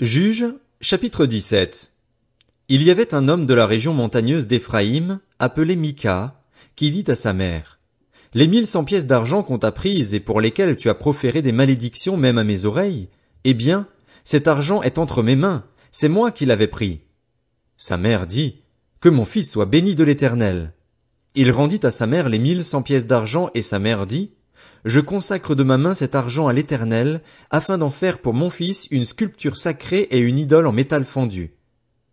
Juges, chapitre 17. Il y avait un homme de la région montagneuse d'Éphraïm, appelé Mika, qui dit à sa mère: Les 1100 pièces d'argent qu'on t'a prises et pour lesquelles tu as proféré des malédictions même à mes oreilles, eh bien, cet argent est entre mes mains, c'est moi qui l'avais pris. Sa mère dit: Que mon fils soit béni de l'Éternel. Il rendit à sa mère les 1100 pièces d'argent et sa mère dit: Je consacre de ma main cet argent à l'Éternel, afin d'en faire pour mon fils une sculpture sacrée et une idole en métal fondu.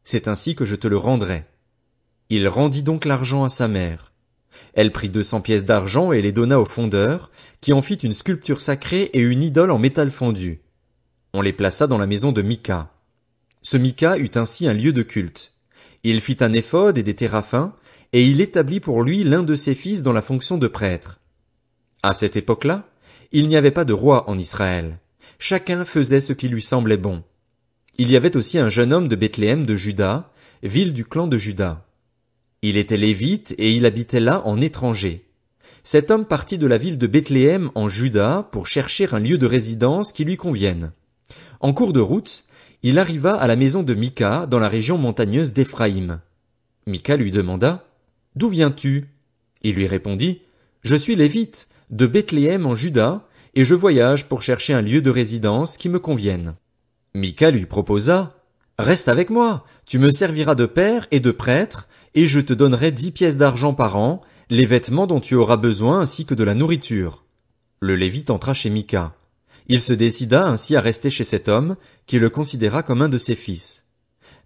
C'est ainsi que je te le rendrai. Il rendit donc l'argent à sa mère. Elle prit 200 pièces d'argent et les donna au fondeur, qui en fit une sculpture sacrée et une idole en métal fondu. On les plaça dans la maison de Mika. Ce Mika eut ainsi un lieu de culte. Il fit un éphod et des téraphins, et il établit pour lui l'un de ses fils dans la fonction de prêtre. À cette époque-là, il n'y avait pas de roi en Israël. Chacun faisait ce qui lui semblait bon. Il y avait aussi un jeune homme de Bethléem de Juda, ville du clan de Juda. Il était lévite et il habitait là en étranger. Cet homme partit de la ville de Bethléem en Juda pour chercher un lieu de résidence qui lui convienne. En cours de route, il arriva à la maison de Mika dans la région montagneuse d'Éphraïm. Mika lui demanda: D'où viens-tu? Il lui répondit: Je suis lévite, de Bethléem en Juda, et je voyage pour chercher un lieu de résidence qui me convienne. Mika lui proposa: Reste avec moi, tu me serviras de père et de prêtre, et je te donnerai 10 pièces d'argent par an, les vêtements dont tu auras besoin ainsi que de la nourriture. Le Lévite entra chez Mika. Il se décida ainsi à rester chez cet homme, qui le considéra comme un de ses fils.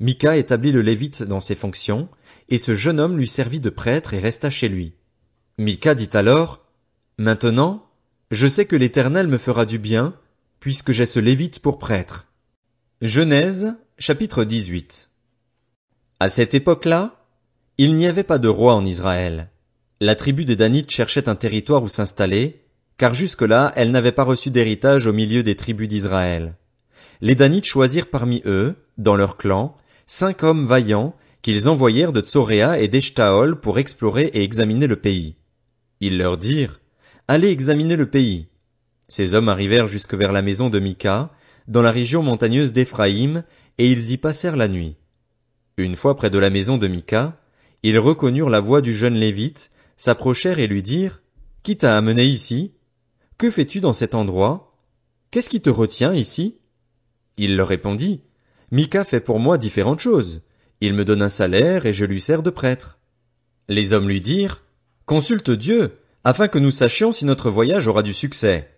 Mika établit le Lévite dans ses fonctions, et ce jeune homme lui servit de prêtre et resta chez lui. Mika dit alors: Maintenant, je sais que l'Éternel me fera du bien, puisque j'ai ce Lévite pour prêtre. Genèse, chapitre 18. À cette époque-là, il n'y avait pas de roi en Israël. La tribu des Danites cherchait un territoire où s'installer, car jusque-là, elle n'avait pas reçu d'héritage au milieu des tribus d'Israël. Les Danites choisirent parmi eux, dans leur clan, 5 hommes vaillants qu'ils envoyèrent de Tsoréa et d'Eshtaol pour explorer et examiner le pays. Ils leur dirent: Allez examiner le pays. Ces hommes arrivèrent jusque vers la maison de Mika, dans la région montagneuse d'Éphraïm, et ils y passèrent la nuit. Une fois près de la maison de Mika, ils reconnurent la voix du jeune Lévite, s'approchèrent et lui dirent: Qui t'a amené ici? Que fais-tu dans cet endroit? Qu'est-ce qui te retient ici? Il leur répondit: Mika fait pour moi différentes choses. Il me donne un salaire et je lui sers de prêtre. Les hommes lui dirent: Consulte Dieu, afin que nous sachions si notre voyage aura du succès.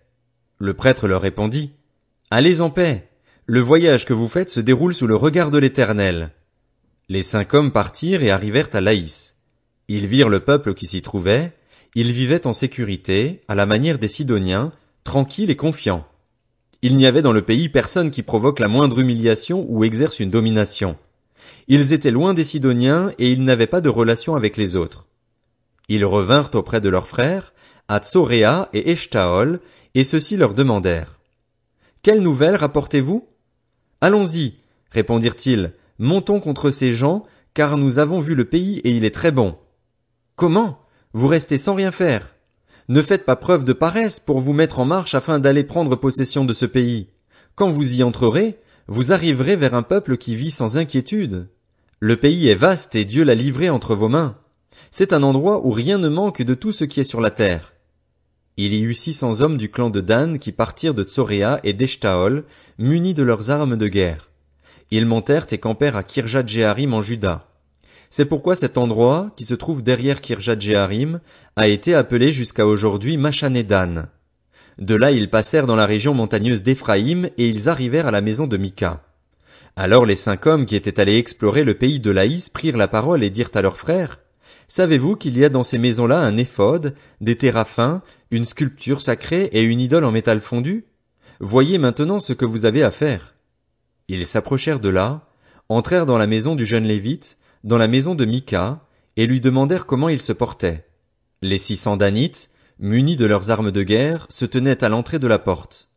Le prêtre leur répondit: Allez en paix. Le voyage que vous faites se déroule sous le regard de l'Éternel. Les 5 hommes partirent et arrivèrent à Laïs. Ils virent le peuple qui s'y trouvait. Ils vivaient en sécurité, à la manière des Sidoniens, tranquilles et confiants. Il n'y avait dans le pays personne qui provoque la moindre humiliation ou exerce une domination. Ils étaient loin des Sidoniens et ils n'avaient pas de relation avec les autres. Ils revinrent auprès de leurs frères, à Tsoréa et Eshtaol, et ceux-ci leur demandèrent: Quelles nouvelles rapportez-vous? Allons-y, répondirent-ils, montons contre ces gens, car nous avons vu le pays et il est très bon. Comment? Vous restez sans rien faire? Ne faites pas preuve de paresse pour vous mettre en marche afin d'aller prendre possession de ce pays. Quand vous y entrerez, vous arriverez vers un peuple qui vit sans inquiétude. Le pays est vaste et Dieu l'a livré entre vos mains. C'est un endroit où rien ne manque de tout ce qui est sur la terre. Il y eut 600 hommes du clan de Dan qui partirent de Tsoréa et d'Eshtaol, munis de leurs armes de guerre. Ils montèrent et campèrent à Kirjat-Jéarim en Juda. C'est pourquoi cet endroit, qui se trouve derrière Kirjat-Jéarim, a été appelé jusqu'à aujourd'hui Machané-Dan. De là ils passèrent dans la région montagneuse d'Éphraïm et ils arrivèrent à la maison de Mika. Alors les 5 hommes qui étaient allés explorer le pays de Laïs prirent la parole et dirent à leurs frères: Savez-vous qu'il y a dans ces maisons-là un éphod, des téraphins, une sculpture sacrée et une idole en métal fondu? Voyez maintenant ce que vous avez à faire. Ils s'approchèrent de là, entrèrent dans la maison du jeune Lévite, dans la maison de Mika, et lui demandèrent comment il se portait. Les 600 Danites, munis de leurs armes de guerre, se tenaient à l'entrée de la porte.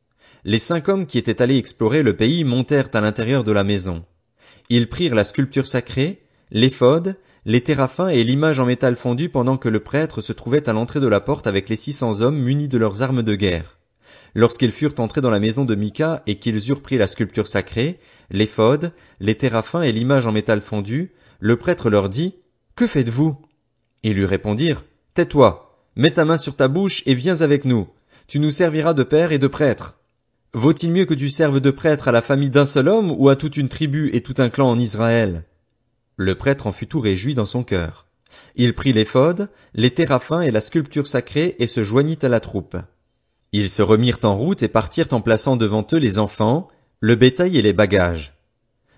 Les 5 hommes qui étaient allés explorer le pays montèrent à l'intérieur de la maison. Ils prirent la sculpture sacrée, l'éphod, les téraphins et l'image en métal fondu pendant que le prêtre se trouvait à l'entrée de la porte avec les 600 hommes munis de leurs armes de guerre. Lorsqu'ils furent entrés dans la maison de Mika et qu'ils eurent pris la sculpture sacrée, l'éphod, les téraphins et l'image en métal fondu, le prêtre leur dit, « Que faites-vous » Ils lui répondirent, « Tais-toi, mets ta main sur ta bouche et viens avec nous. Tu nous serviras de père et de prêtre. Vaut-il mieux que tu serves de prêtre à la famille d'un seul homme ou à toute une tribu et tout un clan en Israël » Le prêtre en fut tout réjoui dans son cœur. Il prit l'éphod, les téraphins et la sculpture sacrée et se joignit à la troupe. Ils se remirent en route et partirent en plaçant devant eux les enfants, le bétail et les bagages.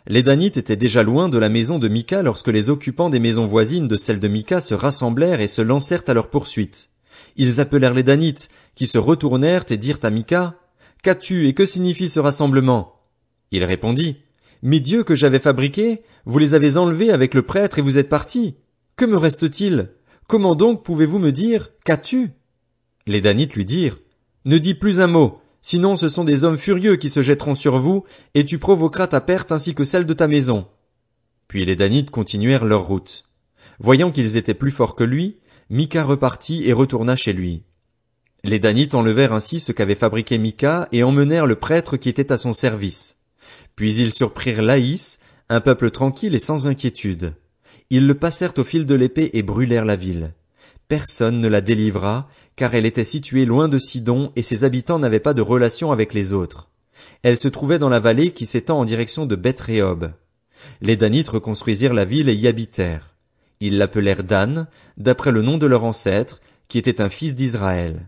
Les Danites étaient déjà loin de la maison de Mika lorsque les occupants des maisons voisines de celle de Mika se rassemblèrent et se lancèrent à leur poursuite. Ils appelèrent les Danites, qui se retournèrent et dirent à Mika, « Qu'as-tu et que signifie ce rassemblement ?» Il répondit, « Mes dieux que j'avais fabriqués, vous les avez enlevés avec le prêtre et vous êtes partis. Que me reste-t-il? Comment donc pouvez-vous me dire, qu'as-tu? » Les Danites lui dirent, « Ne dis plus un mot, sinon ce sont des hommes furieux qui se jetteront sur vous, et tu provoqueras ta perte ainsi que celle de ta maison. » Puis les Danites continuèrent leur route. Voyant qu'ils étaient plus forts que lui, Mika repartit et retourna chez lui. Les Danites enlevèrent ainsi ce qu'avait fabriqué Mika et emmenèrent le prêtre qui était à son service. Puis ils surprirent Laïs, un peuple tranquille et sans inquiétude. Ils le passèrent au fil de l'épée et brûlèrent la ville. Personne ne la délivra, car elle était située loin de Sidon et ses habitants n'avaient pas de relation avec les autres. Elle se trouvait dans la vallée qui s'étend en direction de Beth-Rehob. Les Danites reconstruisirent la ville et y habitèrent. Ils l'appelèrent Dan, d'après le nom de leur ancêtre, qui était un fils d'Israël.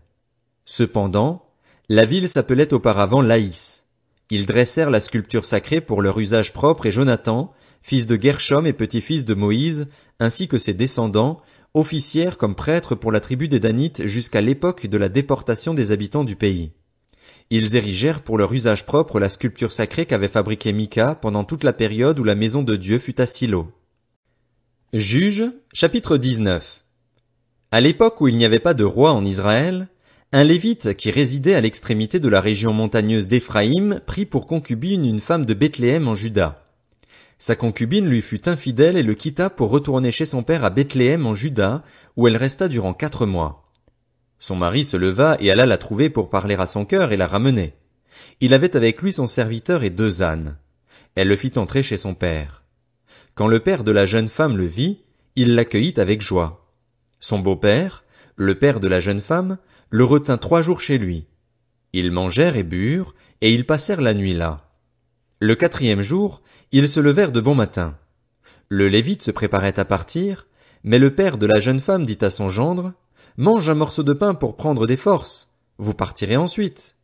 Cependant, la ville s'appelait auparavant Laïs. Ils dressèrent la sculpture sacrée pour leur usage propre et Jonathan, fils de Gershom et petit-fils de Moïse, ainsi que ses descendants, officièrent comme prêtres pour la tribu des Danites jusqu'à l'époque de la déportation des habitants du pays. Ils érigèrent pour leur usage propre la sculpture sacrée qu'avait fabriquée Mika pendant toute la période où la maison de Dieu fut à Silo. Juges, chapitre 19. À l'époque où il n'y avait pas de roi en Israël, un Lévite qui résidait à l'extrémité de la région montagneuse d'Éphraïm prit pour concubine une femme de Bethléem en Juda. Sa concubine lui fut infidèle et le quitta pour retourner chez son père à Bethléem en Juda, où elle resta durant 4 mois. Son mari se leva et alla la trouver pour parler à son cœur et la ramener. Il avait avec lui son serviteur et 2 ânes. Elle le fit entrer chez son père. Quand le père de la jeune femme le vit, il l'accueillit avec joie. Son beau-père, le père de la jeune femme, le retint 3 jours chez lui. Ils mangèrent et burent, et ils passèrent la nuit là. Le 4e jour, ils se levèrent de bon matin. Le Lévite se préparait à partir, mais le père de la jeune femme dit à son gendre, « Mange un morceau de pain pour prendre des forces, vous partirez ensuite. »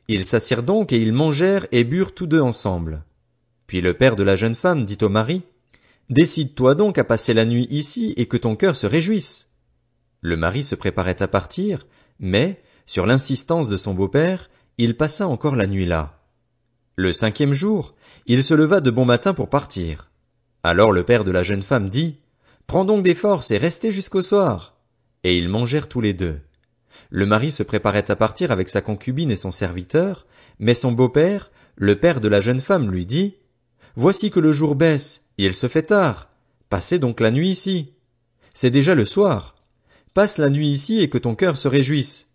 Ils s'assirent donc et ils mangèrent et burent tous 2 ensemble. Puis le père de la jeune femme dit au mari, « Décide-toi donc à passer la nuit ici et que ton cœur se réjouisse. » Le mari se préparait à partir, mais, sur l'insistance de son beau-père, il passa encore la nuit là. Le 5e jour, il se leva de bon matin pour partir. Alors le père de la jeune femme dit, « Prends donc des forces et restez jusqu'au soir. » Et ils mangèrent tous les 2. Le mari se préparait à partir avec sa concubine et son serviteur, mais son beau-père, le père de la jeune femme, lui dit, « Voici que le jour baisse, et il se fait tard. Passez donc la nuit ici. C'est déjà le soir. Passe la nuit ici et que ton cœur se réjouisse.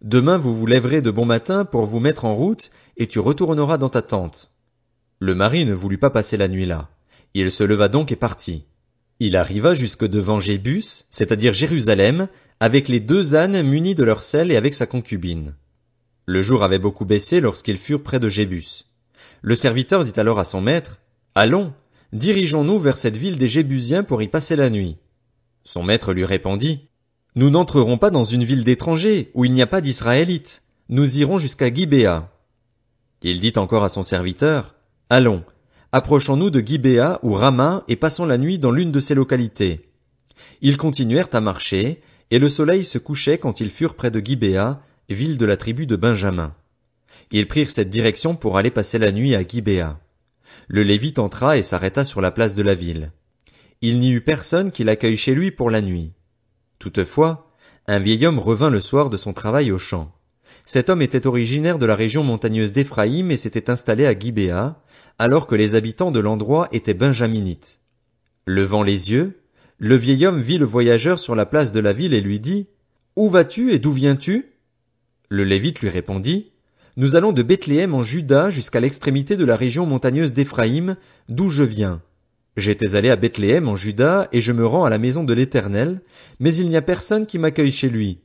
Demain vous vous lèverez de bon matin pour vous mettre en route, et tu retourneras dans ta tente. » Le mari ne voulut pas passer la nuit là. Il se leva donc et partit. Il arriva jusque devant Jébus, c'est-à-dire Jérusalem, avec les 2 ânes munis de leur selle et avec sa concubine. Le jour avait beaucoup baissé lorsqu'ils furent près de Jébus. Le serviteur dit alors à son maître, « Allons, dirigeons-nous vers cette ville des Jébusiens pour y passer la nuit. » Son maître lui répondit, « Nous n'entrerons pas dans une ville d'étrangers où il n'y a pas d'Israélites. Nous irons jusqu'à Gibéa. » Il dit encore à son serviteur, « Allons, approchons-nous de Gibéa ou Rama et passons la nuit dans l'une de ces localités. » Ils continuèrent à marcher, et le soleil se couchait quand ils furent près de Gibéa, ville de la tribu de Benjamin. Ils prirent cette direction pour aller passer la nuit à Gibéa. Le Lévite entra et s'arrêta sur la place de la ville. Il n'y eut personne qui l'accueille chez lui pour la nuit. Toutefois, un vieil homme revint le soir de son travail au champ. Cet homme était originaire de la région montagneuse d'Éphraïm et s'était installé à Gibéa, alors que les habitants de l'endroit étaient benjaminites. Levant les yeux, le vieil homme vit le voyageur sur la place de la ville et lui dit, « Où vas-tu et d'où viens-tu » Le Lévite lui répondit, « Nous allons de Bethléem en Juda jusqu'à l'extrémité de la région montagneuse d'Éphraïm, d'où je viens. J'étais allé à Bethléem en Juda, et je me rends à la maison de l'Éternel, mais il n'y a personne qui m'accueille chez lui.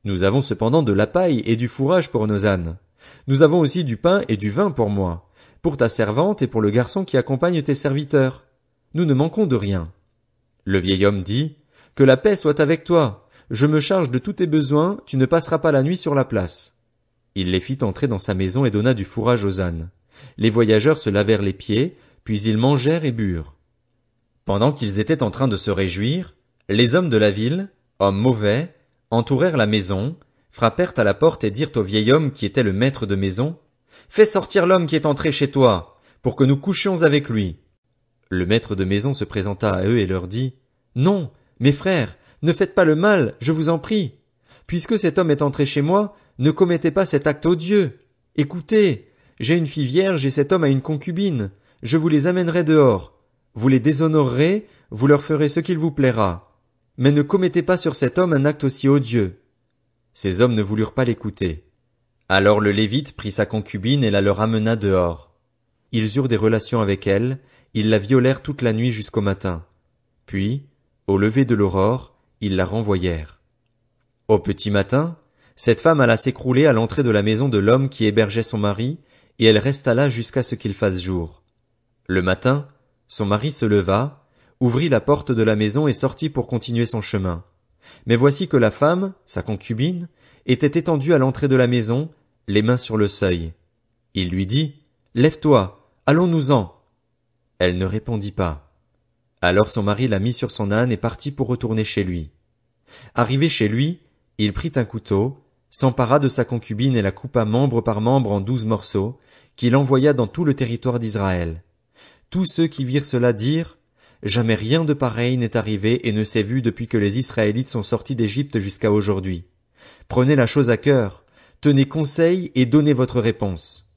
Nous avons cependant de la paille et du fourrage pour nos ânes. Nous avons aussi du pain et du vin pour moi, pour ta servante et pour le garçon qui accompagne tes serviteurs. Nous ne manquons de rien. Le vieil homme dit, que la paix soit avec toi. Je me charge de tous tes besoins, tu ne passeras pas la nuit sur la place. Il les fit entrer dans sa maison et donna du fourrage aux ânes. Les voyageurs se lavèrent les pieds, puis ils mangèrent et burent. Pendant qu'ils étaient en train de se réjouir, les hommes de la ville, hommes mauvais, entourèrent la maison, frappèrent à la porte et dirent au vieil homme qui était le maître de maison, « Fais sortir l'homme qui est entré chez toi, pour que nous couchions avec lui. » Le maître de maison se présenta à eux et leur dit, « Non, mes frères, ne faites pas le mal, je vous en prie. Puisque cet homme est entré chez moi, ne commettez pas cet acte odieux. Écoutez, j'ai une fille vierge et cet homme a une concubine. Je vous les amènerai dehors. Vous les déshonorerez, vous leur ferez ce qu'il vous plaira. Mais ne commettez pas sur cet homme un acte aussi odieux. » Ces hommes ne voulurent pas l'écouter. Alors le Lévite prit sa concubine et la leur amena dehors. Ils eurent des relations avec elle, ils la violèrent toute la nuit jusqu'au matin. Puis, au lever de l'aurore, ils la renvoyèrent. Au petit matin, cette femme alla s'écrouler à l'entrée de la maison de l'homme qui hébergeait son mari, et elle resta là jusqu'à ce qu'il fasse jour. Le matin, son mari se leva, ouvrit la porte de la maison et sortit pour continuer son chemin. Mais voici que la femme, sa concubine, était étendue à l'entrée de la maison, les mains sur le seuil. Il lui dit, « Lève-toi, allons-nous-en. » Elle ne répondit pas. Alors son mari la mit sur son âne et partit pour retourner chez lui. Arrivé chez lui, il prit un couteau, s'empara de sa concubine et la coupa membre par membre en 12 morceaux, qu'il envoya dans tout le territoire d'Israël. Tous ceux qui virent cela dirent, « Jamais rien de pareil n'est arrivé et ne s'est vu depuis que les Israélites sont sortis d'Égypte jusqu'à aujourd'hui. Prenez la chose à cœur, tenez conseil et donnez votre réponse. »